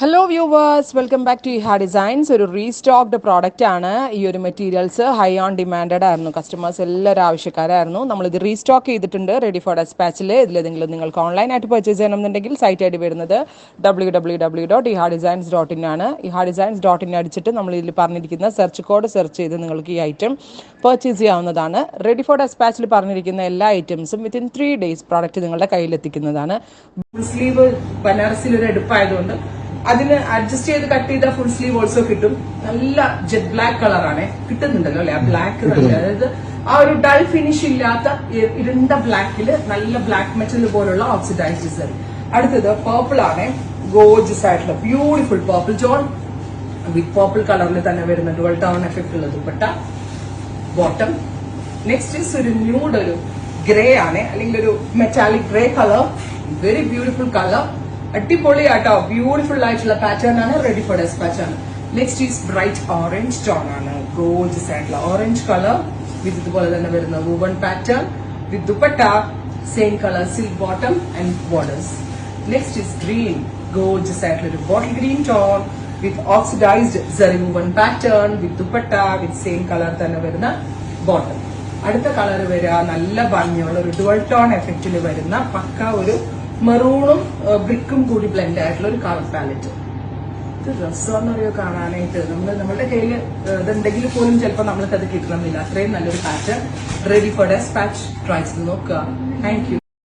Hello viewers, welcome back to Iha designs. ഒരു restocked product ആണ്. ഈ ഒരു മെറ്റീരിയൽസ് ഹൈ ഓൺ ഡിമാൻഡഡ് ആയിരുന്നു. കസ്റ്റമേഴ്സ് എല്ലാവരും ആവശ്യക്കാരായിരുന്നു. നമ്മളിത് റീസ്റ്റോക്ക് ചെയ്തിട്ടുണ്ട് റെഡി ഫോർ ഡെസ്പാച്ചിൽ. ഇതിലേതെങ്കിലും നിങ്ങൾക്ക് ഓൺലൈനായിട്ട് പർച്ചേസ് ചെയ്യണമെന്നുണ്ടെങ്കിൽ സൈറ്റ് ഐ ഡി വരുന്നത് www.ihadesigns.in ആണ്. ihadesigns.in അടിച്ചിട്ട് നമ്മൾ ഇതിൽ പറഞ്ഞിരിക്കുന്ന സെർച്ച് കോഡ് സെർച്ച് ചെയ്ത് നിങ്ങൾക്ക് ഈ ഐറ്റം പർച്ചേസ് ചെയ്യാവുന്നതാണ്. റെഡി ഫോർ ഡെസ്പാച്ചിൽ പറഞ്ഞിരിക്കുന്ന എല്ലാ ഐറ്റംസും വിത്തിൻ 3 days പ്രോഡക്റ്റ് നിങ്ങളുടെ കയ്യിലെത്തിക്കുന്നതാണ്. സ്ലീവ് ബനാറസിൽ ഒരു എടുപ്പായതുകൊണ്ട് അതിന് അഡ്ജസ്റ്റ് ചെയ്ത് കട്ട് ചെയ്ത ഫുൾ സ്ലീവ് ഓൾസോ കിട്ടും. നല്ല ജെറ്റ് ബ്ലാക്ക് കളറാണ് കിട്ടുന്നുണ്ടല്ലോ അല്ലെ, ആ ബ്ലാക്ക് നല്ല, അതായത് ആ ഒരു ഡൾ ഫിനിഷ് ഇല്ലാത്ത ഇരുണ്ട ബ്ലാക്കില് നല്ല ബ്ലാക്ക് മെറ്റൽ പോലുള്ള ഓക്സിഡൈസ്ഡ് സാരി. അടുത്തത് പേർപ്പിൾ ആണ്, ഗോർജിയസ് ആയിട്ടുള്ള ബ്യൂട്ടിഫുൾ പേർപ്പിൾ ജോൺ വിത്ത് പേർപ്പിൾ കളറിൽ തന്നെ വരുന്ന ഡുവൽ ടൗൺ എഫക്ട് ഉള്ള ദുപ്പട്ട ബോട്ടം. നെക്സ്റ്റ് ഇസ് ഒരു ന്യൂഡ്, ഒരു ഗ്രേ ആണ്, അല്ലെങ്കിൽ ഒരു metallic grey colour, very beautiful colour, അടിപൊളിയാട്ടോ, ബ്യൂട്ടിഫുൾ ആയിട്ടുള്ള പാറ്റേൺ ആണ്, റെഡി ഫോർ ഡെസ്പാച്ച് ആണ്. Next is bright orange tone ആണ്, ഗോൾഡസ് ആയിട്ടുള്ള ഓറഞ്ച് കളർ വിത്ത് ഇതുപോലെ തന്നെ വരുന്ന woven pattern with dupatta, same colour silk bottom and borders. Next is green, ഗോൾഡസ് ആയിട്ടുള്ള ഒരു bottle green tone with oxidised സെറി woven pattern with dupatta with same colour തന്നെ വരുന്ന ബോട്ടം. അടുത്ത കളർ വരിക നല്ല ഭംഗിയുള്ള ഒരു ഡുവൽ ടോൺ എഫക്റ്റിൽ വരുന്ന പക്ക ഒരു മെറൂണും ബ്രിക്കും കൂടി ബ്ലെൻഡ് ആയിട്ടുള്ള ഒരു കളർ പാലറ്റ്. ഇത് രസമെന്ന് പറയുക കാണാനായിട്ട്. നമ്മുടെ കയ്യിൽ ഇതുണ്ടെങ്കിൽ പോലും ചിലപ്പോൾ നമ്മൾക്ക് അത് കിട്ടണമെന്നില്ല. അത്രയും നല്ലൊരു pattern. Ready for despatch. Try ചെയ്ത് നോക്കുക. Thank U.